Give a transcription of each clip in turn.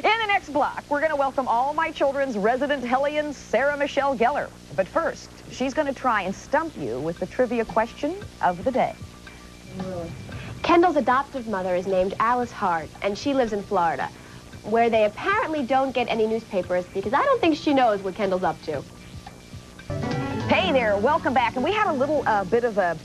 In the next block, we're going to welcome All My Children's resident Hellion, Sarah Michelle Gellar. But first, she's going to try and stump you with the trivia question of the day. Kendall's adoptive mother is named Alice Hart, and she lives in Florida, where they apparently don't get any newspapers because I don't think she knows what Kendall's up to. Hey there, welcome back. And we had a little bit of a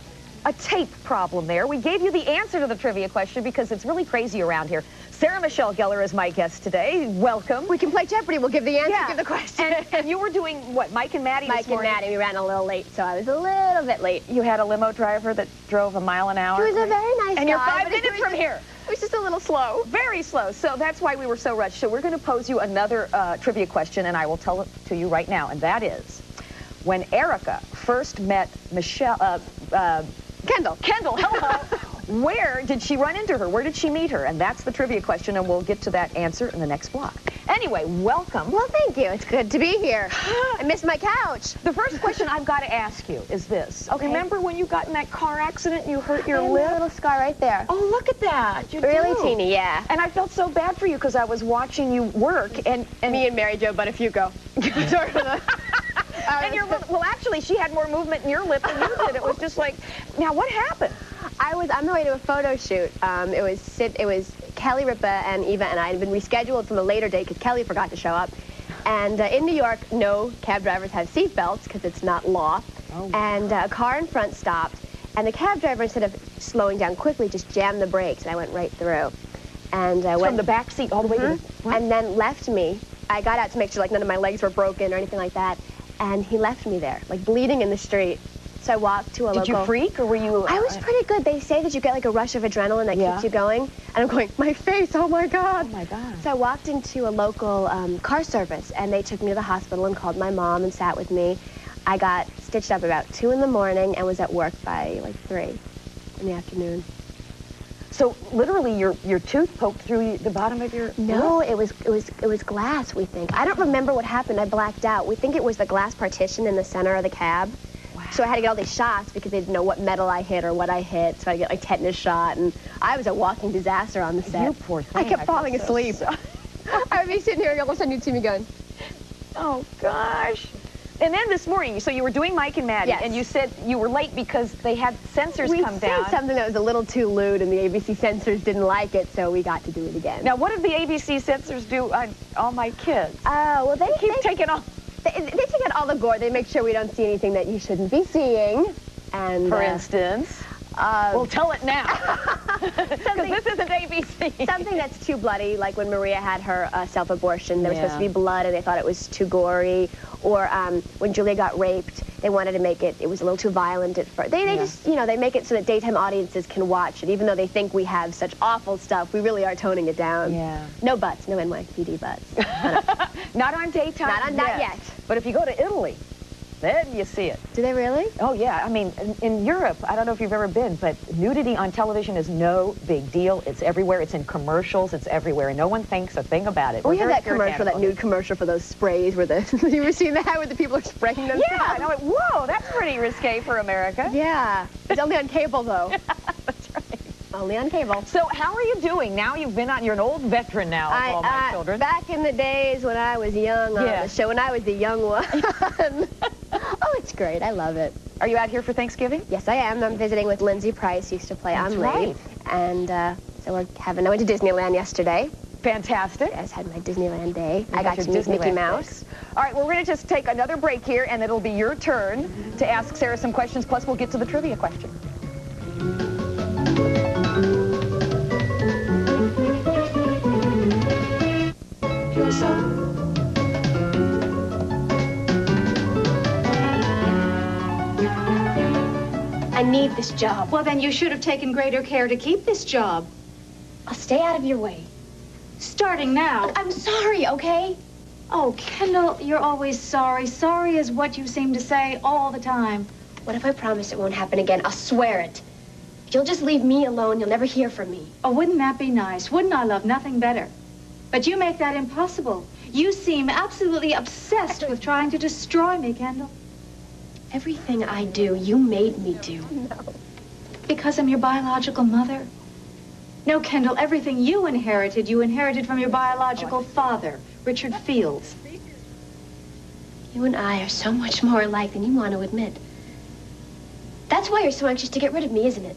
tape problem there. We gave you the answer to the trivia question because it's really crazy around here. Sarah Michelle Gellar is my guest today. Welcome. We can play Jeopardy. We'll give the answer, give the question. And you were doing, what, Mike and Maddie this morning? Mike and Maddie, we ran a little late, so I was a little bit late. You had a limo driver that drove a mile an hour? He was a very nice guy. And you're 5 minutes from here. It was just a little slow. Very slow. So that's why we were so rushed. So we're going to pose you another trivia question, and I will tell it to you right now, and that is, when Erica first met Michelle, Kendall, hello. Where did she run into her? Where did she meet her? And that's the trivia question, and we'll get to that answer in the next block. Anyway, welcome. Well, thank you. It's good to be here. I missed my couch. The first question I've got to ask you is this. Okay. Remember when you got in that car accident and you hurt your lip? A little scar right there. Oh, look at that. You really do. Teeny, yeah. And I felt so bad for you because I was watching you work, and me and Mary Jo Buttafuoco. And your lip, well, actually, she had more movement in your lip than you did. It was just like, now what happened? I was on the way to a photo shoot. It was Kelly Ripa and Eva and I had been rescheduled from a later date because Kelly forgot to show up. And in New York, no cab drivers have seat belts because it's not law. Oh. And a car in front stopped, and the cab driver, instead of slowing down quickly, just jammed the brakes, and I went right through. And went from the back seat all the way to the... And then left me. I got out to make sure like none of my legs were broken or anything like that. And he left me there, like bleeding in the street. So I walked to a local... Did you freak, or were you... I was pretty good. They say that you get like a rush of adrenaline that keeps you going. And I'm going, my face, oh my God. Oh my God. So I walked into a local car service, and they took me to the hospital and called my mom and sat with me. I got stitched up about 2 in the morning and was at work by like 3 in the afternoon. So literally your tooth poked through the bottom of your... No, it was glass, we think. I don't remember what happened. I blacked out. We think it was the glass partition in the center of the cab. Wow. So I had to get all these shots because they didn't know what metal I hit or what I hit. So I get like tetanus shot, and I was a walking disaster on the set. You poor thing. I kept falling asleep. I would be sitting here and all of a sudden you'd see me going, oh gosh. And then this morning, so you were doing Mike and Maddie, and you said you were late because they had sensors come down. We said something that was a little too lewd, and the ABC censors didn't like it, so we got to do it again. Now, what did the ABC censors do on All My Kids? Oh, well, they keep taking all... They take out all the gore. They make sure we don't see anything that you shouldn't be seeing. And for instance? Well, tell it now. Because this isn't ABC. Something that's too bloody, like when Maria had her self-abortion. There was supposed to be blood, and they thought it was too gory. Or when Julia got raped, they wanted to make it was a little too violent at first. They just, you know, they make it so that daytime audiences can watch it. Even though they think we have such awful stuff, we really are toning it down. Yeah. No butts, no NYPD butts. Not on daytime. Not yet. But if you go to Italy, then you see it. Do they really? Oh, yeah. I mean, in Europe, I don't know if you've ever been, but nudity on television is no big deal. It's everywhere. It's in commercials. It's everywhere. And no one thinks a thing about it. We have that commercial, that nude commercial for those sprays where you ever seen that where the people are spraying themselves? Yeah. And I went, whoa, that's pretty risque for America. Yeah. It's only on cable, though. That's right. Only on cable. So how are you doing? Now you've been on, you're an old veteran now of All My Children. Back in the days when I was young on the show, when I was the young one. Oh, it's great. I love it. Are you out here for Thanksgiving? Yes, I am. I'm visiting with Lindsay Price, used to play That's on right. Lee. And so I went to Disneyland yesterday. Fantastic. I just had my Disneyland day. I got to meet Mickey Mouse. All right, well, we're going to just take another break here, and it'll be your turn to ask Sarah some questions, plus we'll get to the trivia question. I need this job. Well, then you should have taken greater care to keep this job. I'll stay out of your way. Starting now. I'm sorry, okay? Oh, Kendall, you're always sorry. Sorry is what you seem to say all the time. What if I promise it won't happen again? I'll swear it. If you'll just leave me alone, you'll never hear from me. Oh, wouldn't that be nice? Wouldn't I love nothing better? But you make that impossible. You seem absolutely obsessed with trying to destroy me, Kendall. Everything I do, you made me do. No. Because I'm your biological mother? No, Kendall, everything you inherited from your biological father, Richard Fields. You and I are so much more alike than you want to admit. That's why you're so anxious to get rid of me, isn't it?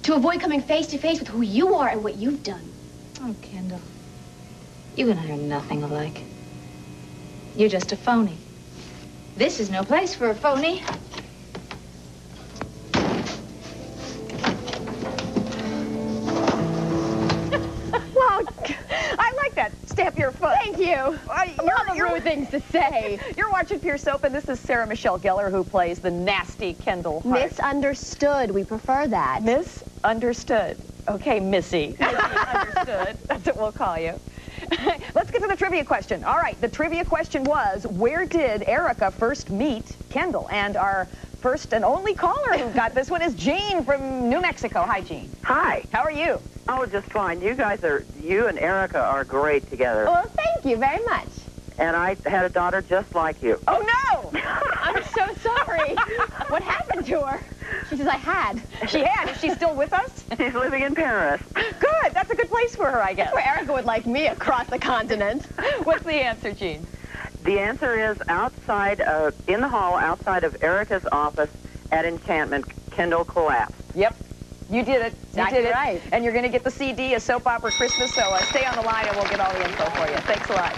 To avoid coming face to face with who you are and what you've done. Oh, Kendall, you and I are nothing alike. You're just a phony. This is no place for a phony. Well, I like that. Stamp your foot. Thank you. You're rude things to say. You're watching Pure Soap, and this is Sarah Michelle Gellar, who plays the nasty Kendall Hart. Misunderstood. We prefer that. Misunderstood. Okay, Missy. Understood. That's what we'll call you. Let's get to the trivia question. All right, the trivia question was, where did Erica first meet Kendall? And our first and only caller who got this one is Jean from New Mexico. Hi, Jean. Hi. How are you? Oh, just fine. You and Erica are great together. Well, thank you very much. And I had a daughter just like you. Oh, no! I'm so sorry. What happened to her? She says I had. She had. Is she still with us? She's living in Paris. Good. That's a good place for her, I guess. Where Erica would like me across the continent. What's the answer, Jean? The answer is outside, in the hall outside of Erica's office at Enchantment, Kendall collapsed. Yep. You did it. Exactly you did it. right. And you're going to get the CD, A Soap Opera Christmas, so stay on the line and we'll get all the info for you. Thanks a lot.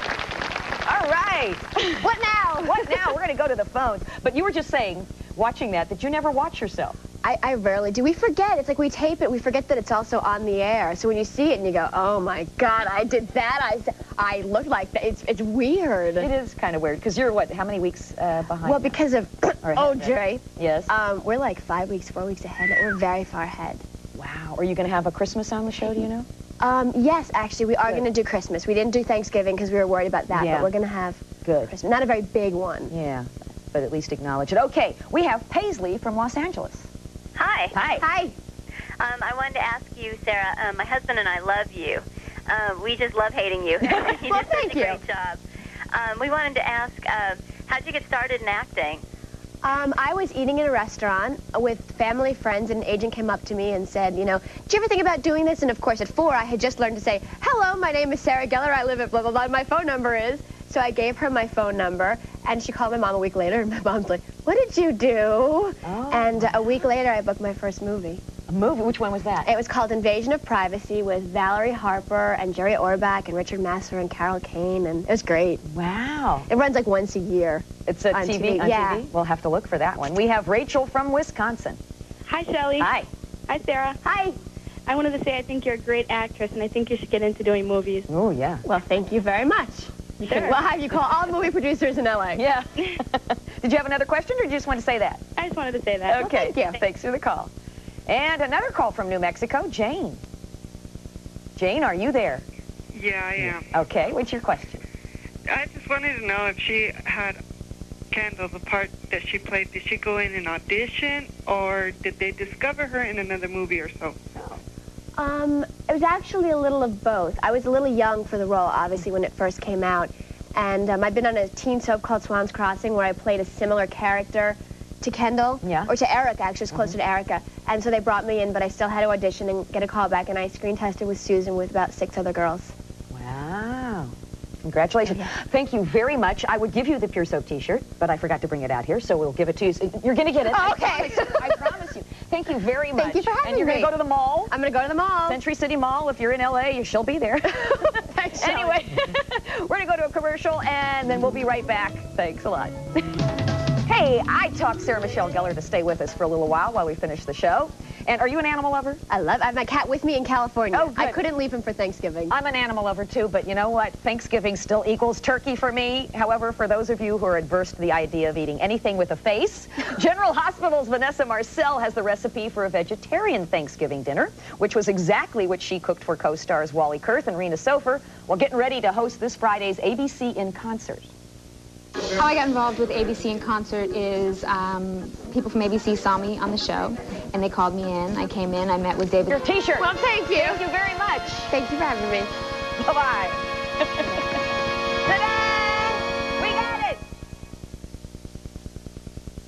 All right. What now? What now? We're going to go to the phones. But you were just saying, watching that you never watch yourself. I rarely do. We forget. It's like we tape it. We forget that it's also on the air. So when you see it and you go, oh, my God, I did that. I look like that. It's weird. It is kind of weird. Because you're, what, how many weeks behind? Well, because of OJ. Yes. We're like 5 weeks, 4 weeks ahead. We're very far ahead. Wow. Are you going to have a Christmas on the show, do you know? Yes, actually, we are going to do Christmas. We didn't do Thanksgiving because we were worried about that, Yeah. but we're going to have Good. Christmas. Not a very big one. Yeah, but at least acknowledge it. Okay, we have Paisley from Los Angeles. Hi. Hi. Hi. I wanted to ask you, Sarah, my husband and I love you. We just love hating you. You Well, did such thank a you. great job. We wanted to ask, how'd you get started in acting? I was eating in a restaurant with family, friends, and an agent came up to me and said, you know, did you ever think about doing this? And, of course, at 4, I had just learned to say, hello, my name is Sarah Gellar. I live at blah, blah, blah. My phone number is. So I gave her my phone number, and she called my mom a week later, and my mom's like, what did you do? Oh. And a week later, I booked my first movie. A movie? Which one was that? It was called Invasion of Privacy with Valerie Harper and Jerry Orbach and Richard Masur and Carol Kane, and it was great. Wow. It runs like once a year. It's a on TV? On Yeah. TV? We'll have to look for that one. We have Rachel from Wisconsin. Hi, Shelley. Hi. Hi, Sarah. Hi. I wanted to say I think you're a great actress, and I think you should get into doing movies. Oh, yeah. Well, thank you very much. You Sure. could, well, have you call all movie producers in L.A. Yeah. Did you have another question, or did you just want to say that? I just wanted to say that. Okay. thank you. Thanks for the call. And another call from New Mexico, Jane. Jane, are you there? Yeah, I am. Okay, what's your question? I just wanted to know if she had Kendall, the part that she played, did she go in and audition, or did they discover her in another movie or so? It was actually a little of both. I was a little young for the role, obviously, when it first came out. And I've been on a teen soap called Swan's Crossing where I played a similar character to Kendall. Yeah. Or to Erica, actually. It was closer to Erica. And so they brought me in, but I still had to audition and get a call back. And I screen tested with Susan with about 6 other girls. Wow. Congratulations. Thank you very much. I would give you the Pure Soap t-shirt, but I forgot to bring it out here, so we'll give it to you. You're going to get it. Oh, okay. I promise you. Thank you very much. Thank you for having And you're going me. to go to the mall? I'm going to go to the mall. Century City Mall. If you're in L.A., she'll be there. Thanks, Shelley. Anyway, we're going to go to a commercial, and then we'll be right back. Thanks a lot. Hey, I talked Sarah Michelle Gellar to stay with us for a little while we finish the show. And are you an animal lover? I have my cat with me in California. Oh, good. I couldn't leave him for Thanksgiving. I'm an animal lover, too, but you know what? Thanksgiving still equals turkey for me. However, for those of you who are adverse to the idea of eating anything with a face, General Hospital's Vanessa Marcel has the recipe for a vegetarian Thanksgiving dinner, which was exactly what she cooked for co-stars Wally Kurth and Rena Sofer while getting ready to host this Friday's ABC in Concert. How I got involved with ABC in Concert is people from ABC saw me on the show, and they called me in. I came in, I met with David. Your t-shirt. Well, thank you. Thank you very much. Thank you for having me. Bye-bye.